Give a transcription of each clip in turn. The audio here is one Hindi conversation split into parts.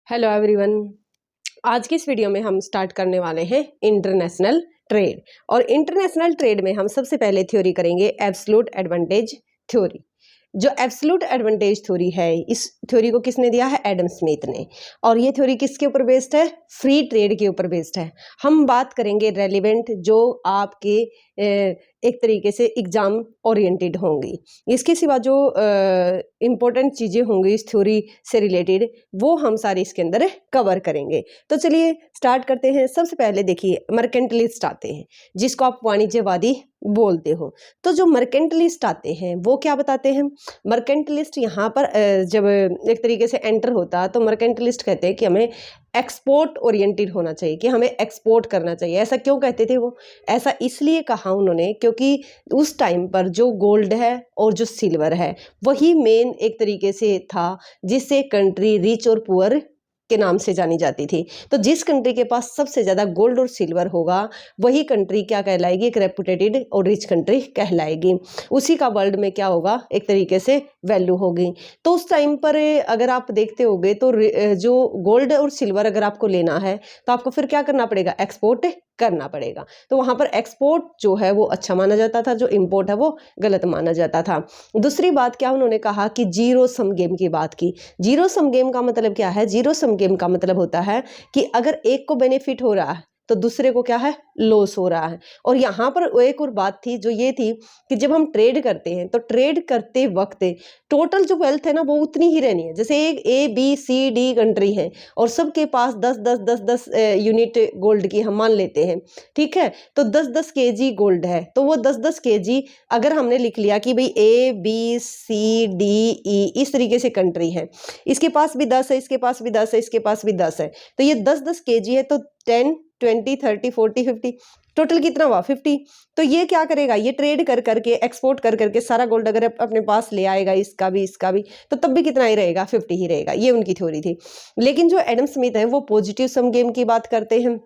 Hello everyone. आज की इस वीडियो में हम स्टार्ट करने वाले हैं इंटरनेशनल ट्रेड। और इंटरनेशनल ट्रेड में हम सबसे पहले थ्योरी करेंगे एब्सोल्यूट एडवांटेज थ्योरी। जो एब्सोल्यूट एडवांटेज थ्योरी है, इस थ्योरी को किसने दिया है? एडम स्मिथ ने। और ये थ्योरी किसके ऊपर बेस्ड है? फ्री ट्रेड के ऊपर बेस्ड है। हम बात करेंगे रेलिवेंट, जो आपके एक तरीके से एग्जाम ओरिएंटेड होंगी। इसके सिवा जो इम्पोर्टेंट चीज़ें होंगी इस थ्योरी से रिलेटेड, वो हम सारे इसके अंदर कवर करेंगे। तो चलिए स्टार्ट करते हैं। सबसे पहले देखिए मर्केंटलिस्ट आते हैं, जिसको आप वाणिज्यवादी बोलते हो। तो जो मर्केंटलिस्ट आते हैं वो क्या बताते हैं? मर्केंटलिस्ट यहाँ पर जब एक तरीके से एंटर होता है तो मर्केंटलिस्ट कहते हैं कि हमें एक्सपोर्ट ओरिएंटेड होना चाहिए, कि हमें एक्सपोर्ट करना चाहिए। ऐसा क्यों कहते थे वो? ऐसा इसलिए कहा उन्होंने क्योंकि उस टाइम पर जो गोल्ड है और जो सिल्वर है वही मेन एक तरीके से था जिससे कंट्री रिच और पुअर के नाम से जानी जाती थी। तो जिस कंट्री के पास सबसे ज़्यादा गोल्ड और सिल्वर होगा वही कंट्री क्या कहलाएगी? एक रेपुटेटेड और रिच कंट्री कहलाएगी। उसी का वर्ल्ड में क्या होगा? एक तरीके से वैल्यू होगी। तो उस टाइम पर अगर आप देखते होगे तो जो गोल्ड और सिल्वर अगर आपको लेना है तो आपको फिर क्या करना पड़ेगा? एक्सपोर्ट करना पड़ेगा। तो वहाँ पर एक्सपोर्ट जो है वो अच्छा माना जाता था, जो इम्पोर्ट है वो गलत माना जाता था। दूसरी बात क्या उन्होंने कहा कि जीरो सम गेम की बात की। जीरो सम गेम का मतलब क्या है? जीरो सम गेम का मतलब होता है कि अगर एक को बेनिफिट हो रहा है तो दूसरे को क्या है? लॉस हो रहा है। और यहाँ पर एक और बात थी जो ये थी कि जब हम ट्रेड करते हैं तो ट्रेड करते वक्त टोटल जो वेल्थ है ना वो उतनी ही रहनी है। जैसे एक ABCD कंट्री है और सबके पास 10-10 यूनिट गोल्ड की हम मान लेते हैं, ठीक है? तो 10-10 kg गोल्ड है तो वो 10-10 kg अगर हमने लिख लिया कि भाई ABCDE इस तरीके से कंट्री है, इसके पास भी 10 है, इसके पास भी 10 है, इसके पास भी 10 है, तो ये 10-10 kg है तो 10, 20, 30, 40, 50 टोटल कितना हुआ? 50। तो ये क्या करेगा? ये ट्रेड कर करके एक्सपोर्ट कर करके सारा गोल्ड अगर अपने पास ले आएगा, इसका भी इसका भी, तो तब भी कितना ही रहेगा? 50 ही रहेगा। ये उनकी थ्योरी थी। लेकिन जो एडम स्मिथ है वो पॉजिटिव सम गेम की बात करते हैं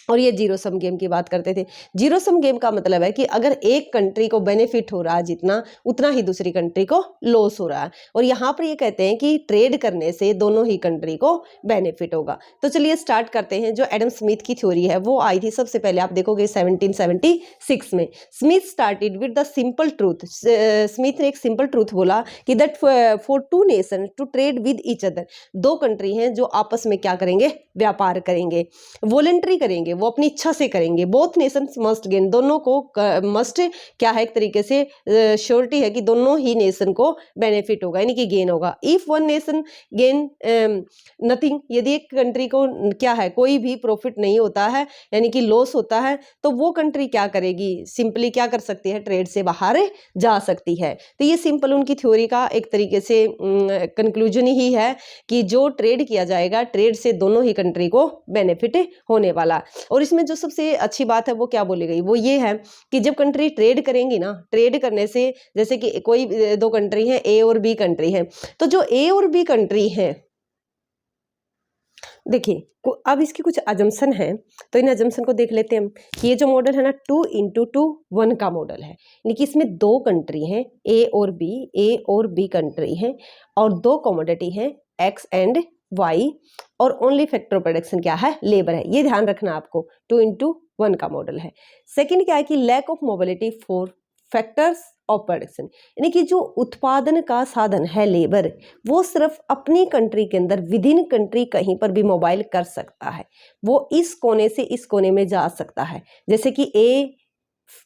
और ये जीरो सम गेम की बात करते थे। जीरो सम गेम का मतलब है कि अगर एक कंट्री को बेनिफिट हो रहा है जितना, उतना ही दूसरी कंट्री को लॉस हो रहा है। और यहाँ पर ये कहते हैं कि ट्रेड करने से दोनों ही कंट्री को बेनिफिट होगा। तो चलिए स्टार्ट करते हैं। जो एडम स्मिथ की थ्योरी है वो आई थी सबसे पहले, आप देखोगे 1776 में। Smith started with the simple truth. Smith ने एक सिंपल ट्रूथ बोला कि that for two nation to trade with each other, दो कंट्री हैं जो आपस में क्या करेंगे? व्यापार करेंगे, वॉलेंट्री करेंगे, वो अपनी इच्छा से करेंगे। बोथ नेशंस मस्ट गेन, दोनों को मस्ट क्या है? एक तरीके से श्योरिटी है कि दोनों ही नेशन को बेनिफिट होगा, यानी कि गेन होगा। If one nation gain nothing, यदि एक कंट्री को क्या है? कोई भी प्रॉफिट नहीं होता है, यानी कि लॉस होता है, तो वो कंट्री क्या करेगी? सिंपली क्या कर सकती है? ट्रेड से बाहर जा सकती है। तो ये सिंपल उनकी थ्योरी का एक तरीके से कंक्लूजन ही है कि जो ट्रेड किया जाएगा, ट्रेड से दोनों ही कंट्री को बेनिफिट होने वाला। और इसमें जो सबसे अच्छी बात है वो क्या बोली गई? वो ये है कि जब कंट्री ट्रेड करेंगी ना, ट्रेड करने से जैसे कि कोई दो कंट्री है, A और B कंट्री है, तो जो A और B कंट्री है, देखिए अब इसकी कुछ अजम्पशन है, तो इन अजम्पशन को देख लेते हैं हम। कि ये जो मॉडल है ना 2:2:1 का मॉडल है, यानी कि इसमें दो कंट्री हैं A और B कंट्री हैं और दो कमोडिटी हैं X एंड Y, और ओनली फैक्टर प्रोडक्शन क्या है? लेबर है। ये ध्यान रखना आपको, 2:1 का मॉडल है। सेकंड क्या है कि lack of mobility for factors of production, यानी कि जो उत्पादन का साधन है लेबर, वो सिर्फ अपनी कंट्री के अंदर विद इन कंट्री कहीं पर भी मोबाइल कर सकता है। वो इस कोने से इस कोने में जा सकता है, जैसे कि A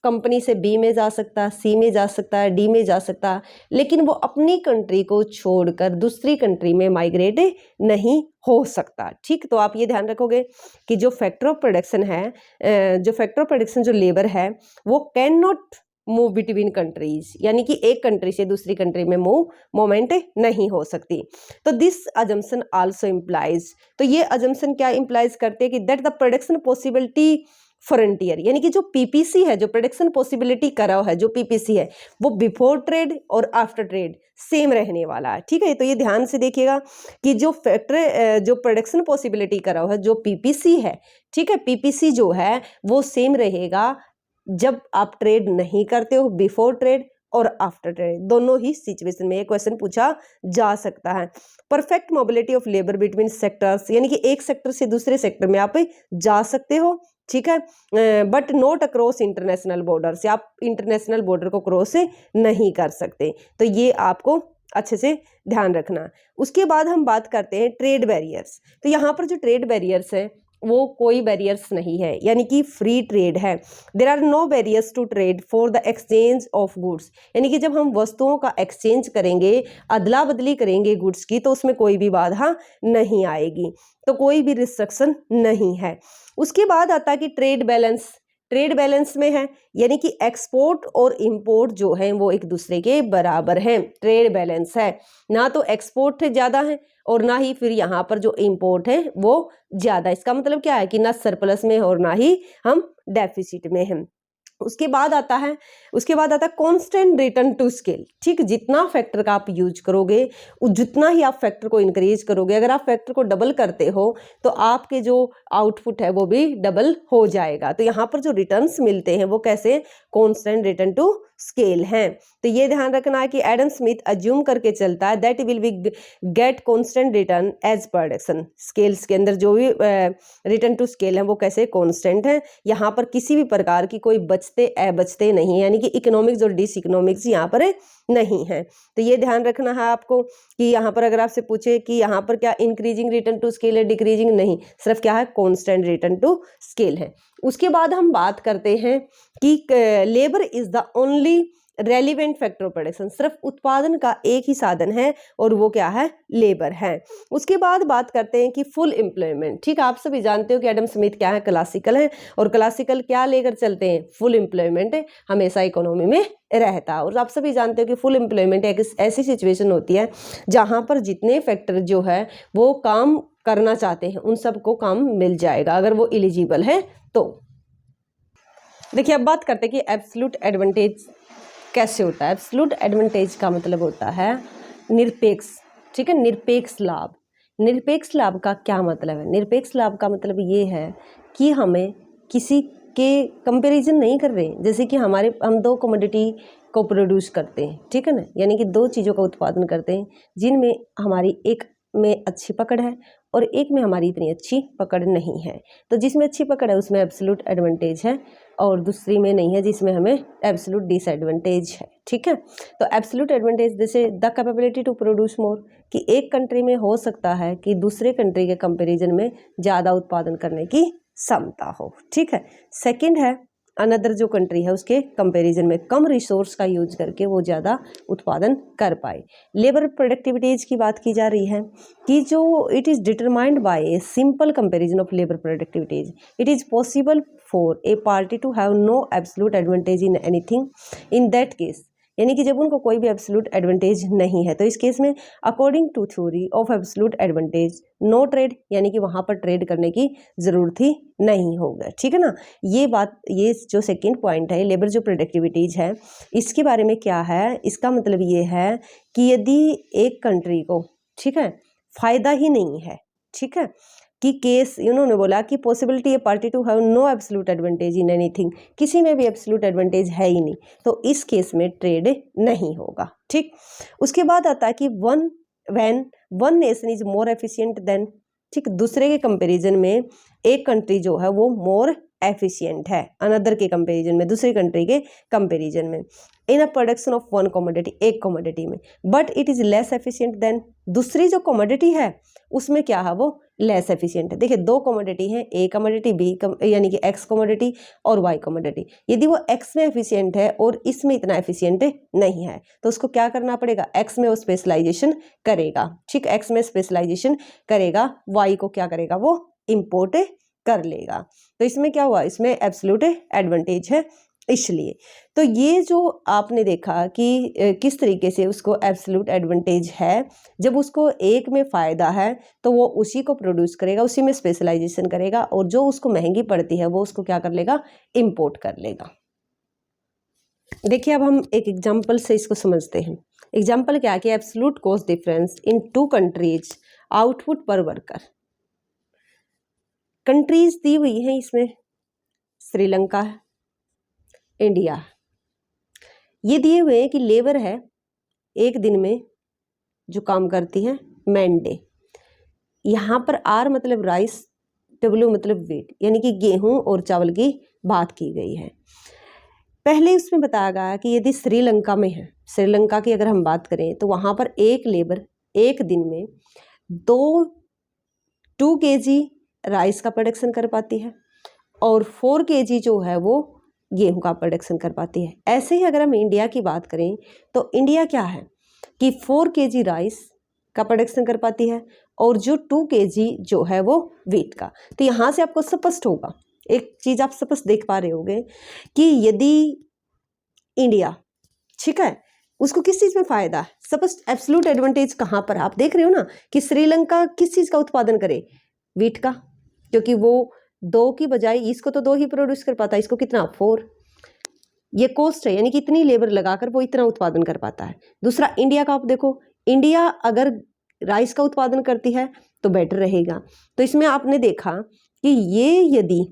कंपनी से B में जा सकता है, C में जा सकता है, D में जा सकता है, लेकिन वो अपनी कंट्री को छोड़कर दूसरी कंट्री में माइग्रेट नहीं हो सकता। ठीक, तो आप ये ध्यान रखोगे कि जो फैक्टर ऑफ प्रोडक्शन है, जो फैक्टर ऑफ प्रोडक्शन जो लेबर है, वो can not move between countries, यानी कि एक कंट्री से दूसरी कंट्री में मूवमेंट नहीं हो सकती। तो दिस अजम्पशन आल्सो इम्प्लाइज, तो ये अजम्पशन क्या इम्प्लाइज करते हैं कि that the production possibility frontier, यानी कि जो PPC है, जो प्रोडक्शन पॉसिबिलिटी करा है, जो PPC है, वो बिफोर ट्रेड और आफ्टर ट्रेड सेम रहने वाला है। ठीक है, तो ये ध्यान से देखिएगा कि जो फैक्टर जो प्रोडक्शन पॉसिबिलिटी करा है, जो PPC है, ठीक है, PPC जो है वो सेम रहेगा जब आप ट्रेड नहीं करते हो बिफोर ट्रेड और आफ्टर ट्रेड, दोनों ही सिचुएशन में ये क्वेश्चन पूछा जा सकता है। Perfect mobility of labour between sectors, यानी कि एक सेक्टर से दूसरे सेक्टर में आप जा सकते हो, ठीक है, but not across international border, से आप इंटरनेशनल बॉर्डर को क्रॉस नहीं कर सकते। तो ये आपको अच्छे से ध्यान रखना। उसके बाद हम बात करते हैं ट्रेड बैरियर्स। तो यहाँ पर जो ट्रेड बैरियर्स है वो कोई बैरियर्स नहीं है, यानी कि फ्री ट्रेड है। There are no barriers to trade for the exchange of goods, यानी कि जब हम वस्तुओं का एक्सचेंज करेंगे, अदला बदली करेंगे गुड्स की, तो उसमें कोई भी बाधा नहीं आएगी, तो कोई भी रिस्ट्रिक्शन नहीं है। उसके बाद आता है कि ट्रेड बैलेंस, ट्रेड बैलेंस में है, यानी कि एक्सपोर्ट और इंपोर्ट जो है वो एक दूसरे के बराबर हैं, ट्रेड बैलेंस है, ना तो एक्सपोर्ट ज़्यादा है और ना ही फिर यहाँ पर जो इंपोर्ट है वो ज़्यादा। इसका मतलब क्या है कि ना सरप्लस में और ना ही हम डेफिसिट में हैं। उसके बाद आता है कांस्टेंट रिटर्न टू स्केल, ठीक, जितना फैक्टर का आप यूज करोगे जितना ही आप फैक्टर को इंक्रीज करोगे, अगर आप फैक्टर को डबल करते हो तो आपके जो आउटपुट है वो भी डबल हो जाएगा। तो यहाँ पर जो रिटर्न्स मिलते हैं वो कैसे, कांस्टेंट रिटर्न टू स्केल हैं। तो ये ध्यान रखना है कि एडम स्मिथ अज्यूम करके चलता है that will be get constant return as production, scales के अंदर जो भी रिटर्न टू स्केल है वो कैसे कांस्टेंट है, यहाँ पर किसी भी प्रकार की कोई बचते नहीं, यानी कि इकोनॉमिक्स और डिस इकोनॉमिक्स यहाँ पर नहीं है। तो ये ध्यान रखना है आपको कि यहाँ पर अगर आपसे पूछे कि यहाँ पर क्या इंक्रीजिंग रिटर्न टू स्केल है, डिक्रीजिंग नहीं, सिर्फ क्या है, कांस्टेंट रिटर्न टू स्केल है। उसके बाद हम बात करते हैं कि labour is the only relevant factor of production, सिर्फ उत्पादन का एक ही साधन है और वो क्या है, लेबर है। उसके बाद बात करते हैं कि फुल एम्प्लॉयमेंट, ठीक, आप सभी जानते हो कि एडम स्मिथ क्या है, क्लासिकल है, और क्लासिकल क्या लेकर चलते हैं, फुल एम्प्लॉयमेंट हमेशा इकोनॉमी में रहता है। और आप सभी जानते हो कि फुल एम्प्लॉयमेंट एक ऐसी सिचुएशन होती है जहां पर जितने फैक्टर जो है वो काम करना चाहते हैं उन सबको काम मिल जाएगा अगर वो एलिजिबल है तो। देखिए अब बात करते हैं कि एब्सोल्यूट एडवांटेज कैसे होता है। एब्सोल्यूट एडवांटेज का मतलब होता है निरपेक्ष, ठीक है, निरपेक्ष लाभ। निरपेक्ष लाभ का क्या मतलब है, निरपेक्ष लाभ का मतलब ये है कि हमें किसी के कंपैरिजन नहीं कर रहे, जैसे कि हम दो कमोडिटी को प्रोड्यूस करते हैं, ठीक है ना, यानी कि दो चीज़ों का उत्पादन करते हैं जिनमें हमारी एक में अच्छी पकड़ है और एक में हमारी इतनी अच्छी पकड़ नहीं है। तो जिसमें अच्छी पकड़ है उसमें एब्सोल्यूट एडवांटेज है और दूसरी में नहीं है जिसमें हमें एब्सोल्यूट डिसएडवांटेज है, ठीक है। तो एब्सोल्यूट एडवांटेज जैसे the capability to produce more, कि एक कंट्री में हो सकता है कि दूसरे कंट्री के कंपैरिजन में ज़्यादा उत्पादन करने की क्षमता हो, ठीक है। सेकंड है अनदर जो कंट्री है उसके कंपैरिजन में कम रिसोर्स का यूज करके वो ज़्यादा उत्पादन कर पाए। लेबर प्रोडक्टिविटीज़ की बात की जा रही है कि जो it is determined by a simple comparison of labour productivities, it is possible for a party to have no absolute advantage in anything in that case, यानी कि जब उनको कोई भी एब्सोल्यूट एडवांटेज नहीं है तो इस केस में according to theory of absolute advantage no trade, यानी कि वहाँ पर ट्रेड करने की ज़रूरत ही नहीं होगा, ठीक है ना। ये बात, ये जो सेकंड पॉइंट है लेबर जो प्रोडक्टिविटीज़ है इसके बारे में क्या है, इसका मतलब ये है कि यदि एक कंट्री को, ठीक है, फ़ायदा ही नहीं है, ठीक है, कि केस उन्होंने बोला कि possibility a party to have no absolute advantage in anything, किसी में भी एब्सोल्यूट एडवांटेज है ही नहीं, तो इस केस में ट्रेड नहीं होगा, ठीक। उसके बाद आता है कि when one nation is more efficient then, ठीक, दूसरे के कंपैरिजन में एक कंट्री जो है वो मोर एफिशिएंट है अनदर के कंपैरिजन में, दूसरी कंट्री के कंपैरिजन में, in a production of one commodity, एक कमोडिटी में, but it is less efficient than, दूसरी जो कमोडिटी है उसमें क्या है वो लेस एफिशिएंट है। देखिए दो कमोडिटी हैं, ए कमोडिटी बी यानी कि एक्स कमोडिटी और वाई कमोडिटी, यदि वो एक्स में एफिशिएंट है और इसमें इतना एफिशिएंट नहीं है तो उसको क्या करना पड़ेगा, एक्स में वो स्पेशलाइजेशन करेगा, ठीक, एक्स में स्पेशलाइजेशन करेगा, वाई को क्या करेगा वो इम्पोर्ट कर लेगा। तो इसमें क्या हुआ, इसमें एब्सोल्यूट एडवांटेज है इसलिए। तो ये जो आपने देखा कि किस तरीके से उसको एब्सोल्यूट एडवांटेज है, जब उसको एक में फ़ायदा है तो वो उसी को प्रोड्यूस करेगा, उसी में स्पेशलाइजेशन करेगा और जो उसको महंगी पड़ती है वो उसको क्या कर लेगा, इंपोर्ट कर लेगा। देखिए अब हम एक एग्जांपल से इसको समझते हैं। एग्जांपल क्या है कि absolute cost difference in two countries output पर वर्कर, कंट्रीज दी हुई हैं इसमें श्रीलंका, इंडिया, ये दिए हुए हैं कि लेबर है एक दिन में जो काम करती है मैन डे। यहाँ पर आर मतलब राइस, डब्ल्यू मतलब वेट, यानी कि गेहूं और चावल की बात की गई है। पहले उसमें बताया गया कि यदि श्रीलंका में है, श्रीलंका की अगर हम बात करें तो वहाँ पर एक लेबर एक दिन में 2 kg राइस का प्रोडक्शन कर पाती है और 4 kg जो है वो गेहूं का प्रोडक्शन कर पाती है। ऐसे ही अगर हम इंडिया की बात करें तो इंडिया क्या है कि 4 kg राइस का प्रोडक्शन कर पाती है और जो 2 kg जो है वो वीट का। तो यहाँ से आपको स्पष्ट होगा, एक चीज़ आप स्पष्ट देख पा रहे होंगे कि यदि इंडिया, ठीक है, उसको किस चीज़ में फ़ायदा है, स्पष्ट एब्सोल्यूट एडवांटेज कहाँ पर आप देख रहे हो ना कि श्रीलंका किस चीज़ का उत्पादन करे, वीट का, क्योंकि वो 2 की बजाय इसको तो 2 ही प्रोड्यूस कर पाता है, इसको कितना 4, ये कॉस्ट है, यानी कि इतनी लेबर लगाकर वो इतना उत्पादन कर पाता है। दूसरा इंडिया का आप देखो, इंडिया अगर राइस का उत्पादन करती है तो बेटर रहेगा। तो इसमें आपने देखा कि ये यदि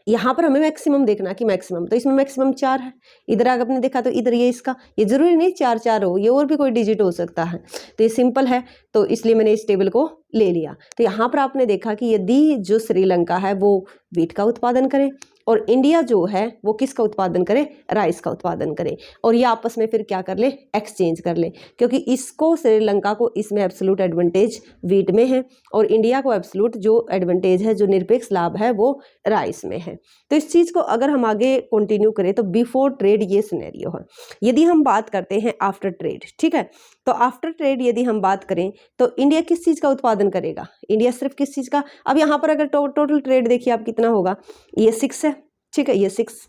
यहाँ पर हमें मैक्सिमम देखना कि मैक्सिमम, तो इसमें मैक्सिमम 4 है, इधर अगर आपने देखा तो इधर ये इसका, ये जरूरी नहीं 4 हो, ये और भी कोई डिजिट हो सकता है, तो ये सिंपल है, तो इसलिए मैंने इस टेबल को ले लिया। तो यहाँ पर आपने देखा कि यदि जो श्रीलंका है वो वीट का उत्पादन करे और इंडिया जो है वो किसका उत्पादन करे, राइस का उत्पादन करे, और ये आपस में फिर क्या कर ले, एक्सचेंज कर ले, क्योंकि इसको श्रीलंका को इसमें एब्सोल्यूट एडवांटेज वीट में है और इंडिया को एब्सोल्यूट जो एडवांटेज है, जो निरपेक्ष लाभ है वो राइस में है। तो इस चीज़ को अगर हम आगे कंटिन्यू करें तो बिफोर ट्रेड ये सिनेरियो है। यदि हम बात करते हैं आफ्टर ट्रेड, ठीक है, तो आफ्टर ट्रेड यदि हम बात करें तो इंडिया किस चीज़ का उत्पादन करेगा, इंडिया सिर्फ किस चीज़ का, अब यहाँ पर अगर टोटल ट्रेड देखिए आप कितना होगा, ये 6 है, ठीक है, ये 6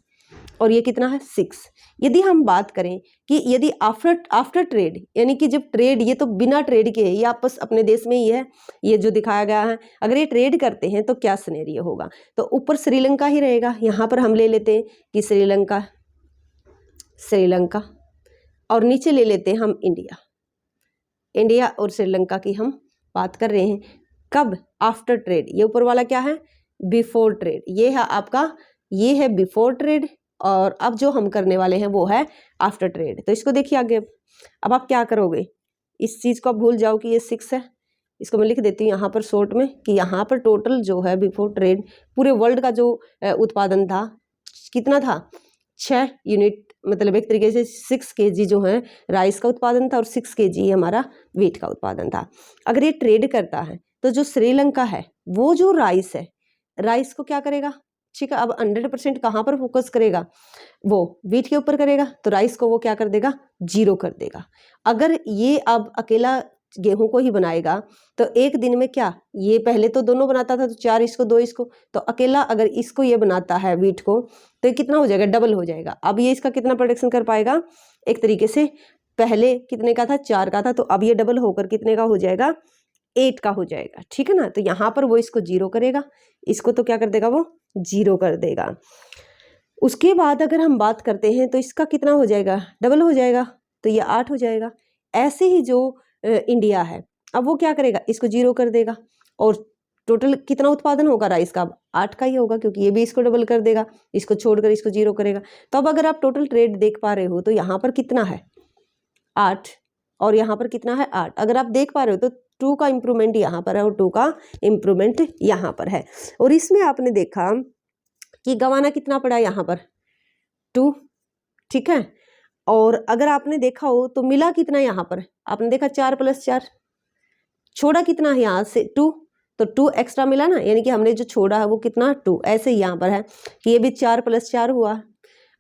और ये कितना है 6। यदि हम बात करें कि यदि आफ्टर ट्रेड, यानी कि जब ट्रेड, ये तो बिना ट्रेड के है, ये आपस अपने देश में ही है, ये जो दिखाया गया है, अगर ये ट्रेड करते हैं तो क्या सिनेरियो होगा, तो ऊपर श्रीलंका ही रहेगा। यहाँ पर हम ले लेते हैं कि श्रीलंका और नीचे ले लेते हैं हम इंडिया और श्रीलंका की हम बात कर रहे हैं। कब, आफ्टर ट्रेड, ये ऊपर वाला क्या है, बिफोर ट्रेड, ये है आपका, ये है बिफोर ट्रेड और अब जो हम करने वाले हैं वो है आफ्टर ट्रेड। तो इसको देखिए आगे, अब आप क्या करोगे, इस चीज़ को आप भूल जाओ कि ये 6 है, इसको मैं लिख देती हूँ यहाँ पर शॉर्ट में कि यहाँ पर टोटल जो है बिफोर ट्रेड पूरे वर्ल्ड का जो उत्पादन था कितना था, 6 यूनिट, मतलब एक तरीके से 6 kg जो है राइस का उत्पादन था और 6 kg हमारा वीट का उत्पादन था। अगर ये ट्रेड करता है तो जो श्रीलंका है वो जो राइस है, राइस को क्या करेगा, ठीक है, अब 100% कहाँ पर फोकस करेगा, वो वीट के ऊपर करेगा, तो राइस को वो क्या कर देगा, 0 कर देगा। अगर ये अब अकेला गेहूं को ही बनाएगा तो एक दिन में क्या, ये पहले तो दोनों बनाता था तो 4 इसको 2 इसको, तो अकेला अगर इसको ये बनाता है वीट को तो ये कितना हो जाएगा, डबल हो जाएगा। अब ये इसका कितना प्रोडक्शन कर पाएगा, एक तरीके से पहले कितने का था, 4 का था, तो अब ये डबल होकर कितने का हो जाएगा, 8 का हो जाएगा, ठीक है ना। तो यहाँ पर वो इसको 0 करेगा, इसको तो क्या कर देगा, वो 0 कर देगा। उसके बाद अगर हम बात करते हैं तो इसका कितना हो जाएगा, डबल हो जाएगा, तो ये 8 हो जाएगा। ऐसे ही जो इंडिया है, अब वो क्या करेगा, इसको 0 कर देगा और टोटल कितना उत्पादन होगा राइस का, अब 8 का ही होगा, क्योंकि ये भी इसको डबल कर देगा, इसको छोड़कर इसको 0 करेगा। तो अब अगर आप टोटल ट्रेड देख पा रहे हो तो यहाँ पर कितना है 8 और यहाँ पर कितना है 8, अगर आप देख पा रहे हो तो 2 का इम्प्रूवमेंट यहाँ पर है और 2 का इम्प्रूवमेंट यहाँ पर है। और इसमें आपने देखा कि गंवाना कितना पड़ा यहाँ पर 2, ठीक है, और अगर आपने देखा हो तो मिला कितना यहाँ पर, आपने देखा 4 + 4, छोड़ा कितना है यहाँ से 2, तो 2 एक्स्ट्रा मिला ना, यानी कि हमने जो छोड़ा है वो कितना 2। ऐसे ही यहाँ पर है कि ये भी 4 + 4 हुआ।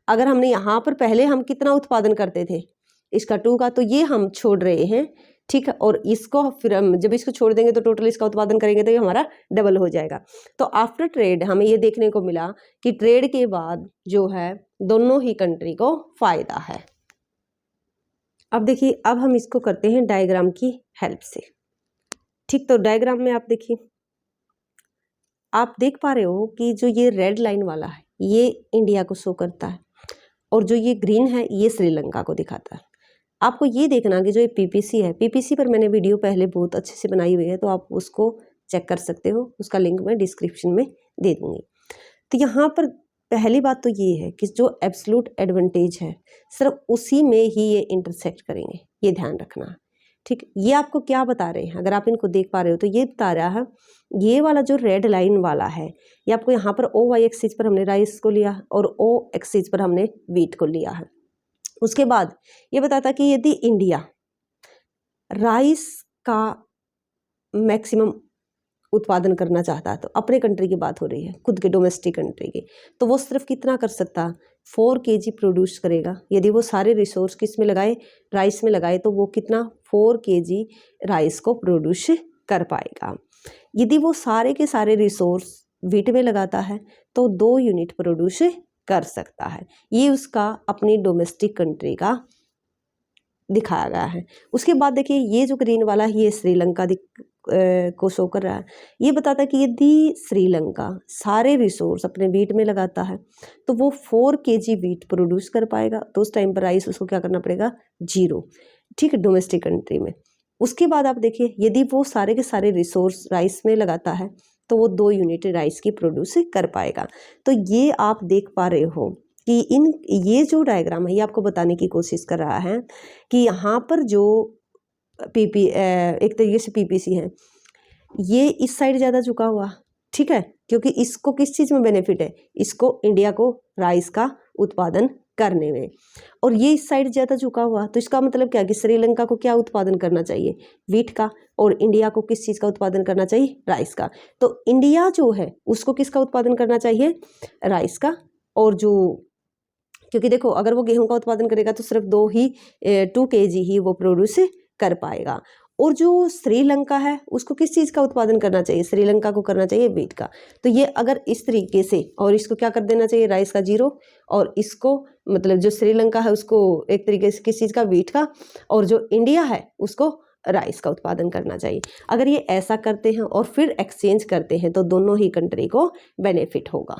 अगर हमने यहाँ पर पहले हम कितना उत्पादन करते थे इसका 2 का, तो ये हम छोड़ रहे हैं, ठीक है, और इसको फिर हम जब इसको छोड़ देंगे तो टोटल इसका उत्पादन करेंगे तो ये हमारा डबल हो जाएगा। तो आफ्टर ट्रेड हमें ये देखने को मिला कि ट्रेड के बाद जो है दोनों ही कंट्री को फायदा है। अब देखिए, अब हम इसको करते हैं डायग्राम की हेल्प से, ठीक। तो डायग्राम में आप देखिए, आप देख पा रहे हो कि जो ये रेड लाइन वाला है ये इंडिया को शो करता है और जो ये ग्रीन है ये श्रीलंका को दिखाता है। आपको ये देखना कि जो ये पीपीसी है, पीपीसी पर मैंने वीडियो पहले बहुत अच्छे से बनाई हुई है, तो आप उसको चेक कर सकते हो, उसका लिंक मैं डिस्क्रिप्शन में दे दूंगी। तो यहाँ पर पहली बात तो ये है कि जो एब्सोल्यूट एडवांटेज है सिर्फ उसी में ही ये इंटरसेक्ट करेंगे, ये ध्यान रखना। ठीक, ये आपको क्या बता रहे हैं, अगर आप इनको देख पा रहे हो तो ये बता रहा है, ये वाला जो रेड लाइन वाला है ये आपको यहाँ पर ओ वाई एक्सिस पर हमने राइस को लिया और ओ एक्सिस पर हमने वीट को लिया है। उसके बाद ये बताता कि यदि इंडिया राइस का मैक्सिमम उत्पादन करना चाहता है, तो अपने कंट्री की बात हो रही है, खुद के डोमेस्टिक कंट्री की, तो वो सिर्फ कितना कर सकता, 4 kg प्रोड्यूस करेगा। यदि वो सारे रिसोर्स किस में लगाए, राइस में लगाए, तो वो कितना 4 kg राइस को प्रोड्यूस कर पाएगा। यदि वो सारे के सारे रिसोर्स वीट में लगाता है तो 2 यूनिट प्रोड्यूस कर सकता है। ये उसका अपनी डोमेस्टिक कंट्री का दिखाया गया है। उसके बाद देखिए ये जो ग्रीन वाला है ये श्रीलंका को शो कर रहा है। ये बताता है कि यदि श्रीलंका सारे रिसोर्स अपने वीट में लगाता है तो वो 4 kg वीट प्रोड्यूस कर पाएगा, तो उस टाइम पर राइस उसको क्या करना पड़ेगा, 0। ठीक है, डोमेस्टिक कंट्री में। उसके बाद आप देखिए यदि वो सारे के सारे रिसोर्स राइस में लगाता है तो वो 2 यूनिट राइस की प्रोड्यूस कर पाएगा। तो ये आप देख पा रहे हो कि ये जो डायग्राम है ये आपको बताने की कोशिश कर रहा है कि यहाँ पर जो एक तरीके से पीपीसी है ये इस साइड ज़्यादा झुका हुआ, ठीक है, क्योंकि इसको किस चीज़ में बेनिफिट है, इसको इंडिया को राइस का उत्पादन करने में, और ये इस साइड ज़्यादा झुका हुआ, तो इसका मतलब क्या कि श्रीलंका को क्या उत्पादन करना चाहिए, वीट का, और इंडिया को किस चीज़ का उत्पादन करना चाहिए, राइस का। तो इंडिया जो है उसको किसका उत्पादन करना चाहिए, राइस का। और जो क्योंकि देखो अगर वो गेहूं का उत्पादन करेगा तो सिर्फ 2 kg ही वो प्रोड्यूस कर पाएगा। और जो श्रीलंका है उसको किस चीज़ का उत्पादन करना चाहिए, श्रीलंका को करना चाहिए वीट का। तो ये अगर इस तरीके से, और इसको क्या कर देना चाहिए, राइस का 0, और इसको मतलब जो श्रीलंका है उसको एक तरीके से किस चीज़ का, वीट का, और जो इंडिया है उसको राइस का उत्पादन करना चाहिए। अगर ये ऐसा करते हैं और फिर एक्सचेंज करते हैं तो दोनों ही कंट्री को बेनिफिट होगा।